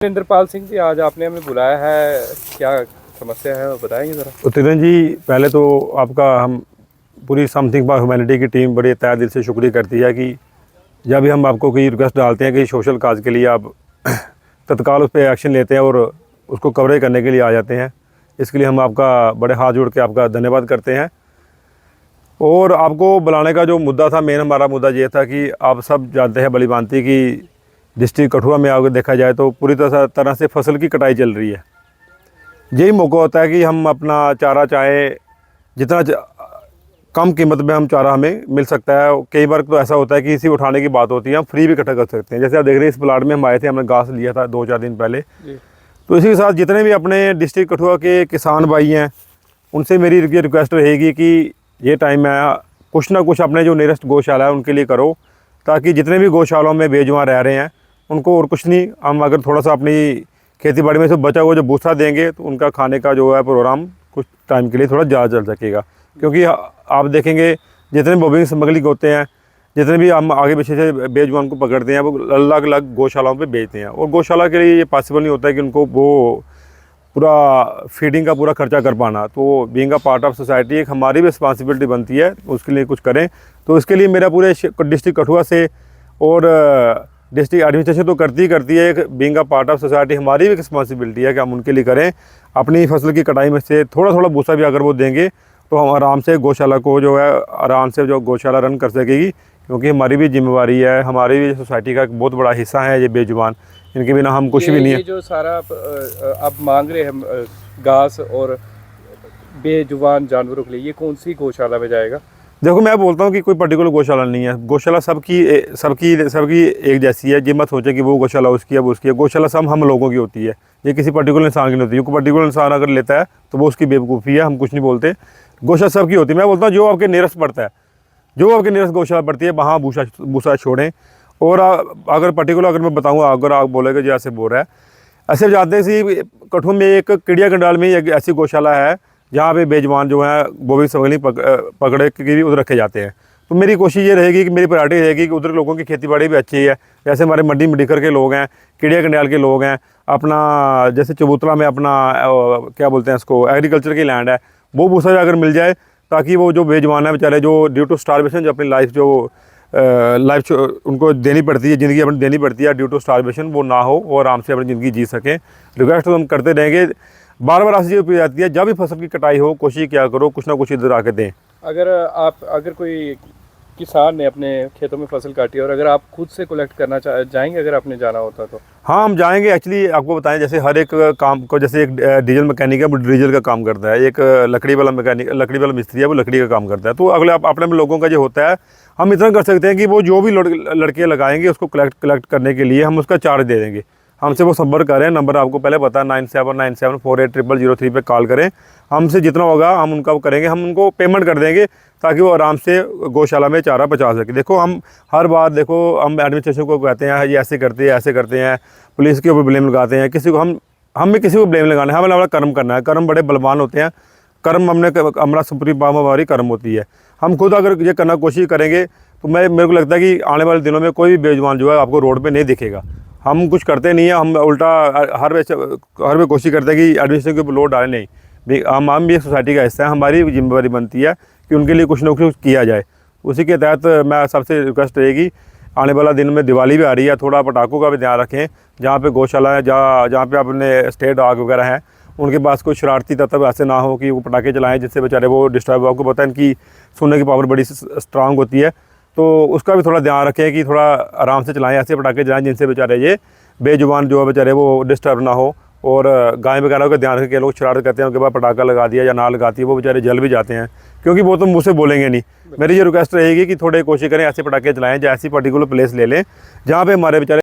इंद्रपाल सिंह जी, आज आपने हमें बुलाया है, क्या समस्या है वो बताएंगे ज़रा। उत्तरन जी, पहले तो आपका हम पूरी समथिंग फॉर ह्यूमैनिटी की टीम बड़े तहे दिल से शुक्रिया करती है कि जब भी हम आपको कोई रिक्वेस्ट डालते हैं कि सोशल काज के लिए आप तत्काल उस पर एक्शन लेते हैं और उसको कवरेज करने के लिए आ जाते हैं। इसके लिए हम आपका बड़े हाथ जोड़ के आपका धन्यवाद करते हैं। और आपको बुलाने का जो मुद्दा था, मेन हमारा मुद्दा ये था कि आप सब जानते हैं भलीभांति कि डिस्ट्रिक्ट कठुआ में अगर देखा जाए तो पूरी तरह से फसल की कटाई चल रही है। यही मौका होता है कि हम अपना चारा चाहें जितना कम कीमत में हम चारा हमें मिल सकता है। कई बार तो ऐसा होता है कि इसी उठाने की बात होती है, हम फ्री भी इकट्ठा कर सकते हैं। जैसे आप देख रहे हैं, इस प्लाट में हम आए थे, हमने घास लिया था 2-4 दिन पहले। तो इसी के साथ जितने भी अपने डिस्ट्रिक्ट कठुआ के किसान भाई हैं, उनसे मेरी ये रिक्वेस्ट रहेगी कि ये टाइम है, कुछ ना कुछ अपने जो नियरेस्ट गौशाला है उनके लिए करो, ताकि जितने भी गौशालाओं में बेजुबान रह रहे हैं उनको और कुछ नहीं, हम अगर थोड़ा सा अपनी खेती बाड़ी में से बचा हुआ जो भूसा देंगे तो उनका खाने का जो है प्रोग्राम कुछ टाइम के लिए थोड़ा ज़्यादा चल सकेगा। क्योंकि आप देखेंगे जितने बॉबिंग स्मगलिंग होते हैं, जितने भी हम आगे पीछे से बेजुबान को पकड़ते हैं, वो अलग अलग गौशालाओं पे बेचते हैं। और गौशाला के लिए ये पॉसिबल नहीं होता है कि उनको वो पूरा फीडिंग का पूरा खर्चा कर पाना। तो being a part of society एक हमारी भी रिस्पॉन्सिबिलिटी बनती है उसके लिए कुछ करें। तो इसके लिए मेरा पूरे डिस्ट्रिक्ट कठुआ से और डिस्ट्रिक्ट एडमिनिस्ट्रेशन तो करती है, एक being a part of society हमारी भी रिस्पॉन्सिबिलिटी है कि हम उनके लिए करें। अपनी फसल की कटाई में से थोड़ा थोड़ा भूसा भी अगर वो देंगे तो हम आराम से गौशाला को जो है आराम से जो गौशाला रन कर सकेगी। क्योंकि हमारी भी जिम्मेवारी है, हमारी भी सोसाइटी का एक बहुत बड़ा हिस्सा है ये बेजुबान, इनके बिना हम कुछ भी नहीं है। ये जो सारा आप मांग रहे हैं घास और बेजुबान जानवरों के लिए, ये कौन सी गौशाला में जाएगा? देखो, मैं बोलता हूँ कि कोई पर्टिकुलर गौशाला नहीं है। गौशाला सबकी एक जैसी है। ये मत सोचे कि वो गौशाला उसकी है वो उसकी है। गौशाला सब हम लोगों की होती है, ये किसी पर्टिकुलर इंसान की नहीं होती है। कोई पर्टिकुलर इंसान अगर लेता है तो वो उसकी बेवकूफ़ी है, हम कुछ नहीं बोलते। गौशाला सबकी होती है। मैं बोलता हूँ जो आपके नियरेस्ट पड़ता है, जो आपके नियरेस्ट गौशाला पड़ती है, वहाँ भूसा छोड़ें। और अगर पर्टिकुलर अगर मैं बताऊँगा, अगर आप बोलेंगे जो ऐसे बोल रहा है, ऐसे जानते हैं कठुआ में एक किड़िया गंडाल में एक ऐसी गौशाला है जहाँ पे बेजुबान जो है बॉबिंग स्मगलिंग पकड़े के भी उधर रखे जाते हैं। तो मेरी कोशिश ये रहेगी कि मेरी प्रायोरिटी रहेगी कि उधर लोगों की खेती बाड़ी भी अच्छी है। जैसे हमारे मंडी मेडिकर के लोग हैं, किड़िया गंडाल के लोग हैं, अपना जैसे चबूतरा में अपना क्या बोलते हैं इसको, एग्रीकल्चर की लैंड है, वो भूसा अगर मिल जाए, ताकि वो जो बेजुबान है बेचारे, जो ड्यू टू स्टारवेशन जो अपनी लाइफ उनको देनी पड़ती है, ज़िंदगी अपनी देनी पड़ती है ड्यू टू स्टारवेशन, वो ना हो और आराम से अपनी ज़िंदगी जी सकें। रिक्वेस्ट तो हम करते रहेंगे, बार बार ऐसी चीज़ जाती है। जब भी फसल की कटाई हो, कोशिश क्या करो कुछ ना कुछ इधर आके दें। अगर कोई किसान ने अपने खेतों में फसल काटी और अगर आप खुद से कलेक्ट करना जाएंगे, अगर आपने जाना होता तो? हाँ, हम जाएंगे। एक्चुअली आपको बताएं, जैसे हर एक काम को, जैसे एक डीजल मैकेनिक है वो डीजल का काम करता है, एक लकड़ी वाला मिस्त्री है वो लकड़ी का काम करता है। तो अगले अपने लोगों का जो होता है, हम इतना कर सकते हैं कि वो जो भी लड़के लगाएंगे उसको कलेक्ट करने के लिए हम उसका चार्ज दे देंगे। हमसे वो संपर्क करें, नंबर आपको पहले पता है 9797480003 पे कॉल करें। हमसे जितना होगा हम उनका वो करेंगे, हम उनको पेमेंट कर देंगे ताकि वो आराम से गौशाला में चारा पहुंचा सके। देखो, हम हर बार हम एडमिनिस्ट्रेशन को कहते हैं ये ऐसे करते हैं, पुलिस के ऊपर ब्लेम लगाते हैं, किसी को हम भी किसी को ब्लेम लगाना है। हमें अपना कर्म करना है। कर्म बड़े बलवान होते हैं, कर्म हमारा सुप्रीम पावर हमारी कर्म होती है। हम खुद अगर ये करना कोशिश करेंगे तो मेरे को लगता है कि आने वाले दिनों में कोई भी बेजुबान जो है आपको रोड पे नहीं दिखेगा। हम कुछ करते नहीं है, हम उल्टा हर वे कोशिश करते हैं कि एडमिनिस्ट्रेशन के ऊपर लोड डालें नहीं। हम भी एक सोसाइटी का हिस्सा है, हमारी जिम्मेदारी बनती है कि उनके लिए कुछ ना कुछ किया जाए। उसी के तहत मैं सबसे रिक्वेस्ट रहेगी, आने वाला दिन में दिवाली भी आ रही है, थोड़ा पटाखों का भी ध्यान रखें। जहाँ पे गौशाला है, जहाँ पे अपने स्टेट डॉग वगैरह हैं, उनके पास कोई शरारती तत्व ऐसे ना हो कि वो पटाखे चलाएँ जिससे बेचारे वो डिस्टर्ब। आपको पता है इनकी सुनने की पावर बड़ी स्ट्रांग होती है, तो उसका भी थोड़ा ध्यान रखें कि थोड़ा आराम से चलाएं, ऐसे पटाखे चलाएं जिनसे बेचारे ये बेजुबान जो है बेचारे वो डिस्टर्ब ना हो। और गाय वगैरह का ध्यान रखें। लोग शरारत करते हैं, उनके बाद पटाखा लगा दिया या ना लगाती है, वो बेचारे जल भी जाते हैं, क्योंकि वो तो मुँह से बोलेंगे नहीं। मेरी ये रिक्वेस्ट रहेगी कि थोड़े कोशिश करें ऐसे पटाखे चलाएँ, जैसी पर्टिकुलर प्लेस ले लें जहाँ पे हमारे बेचारे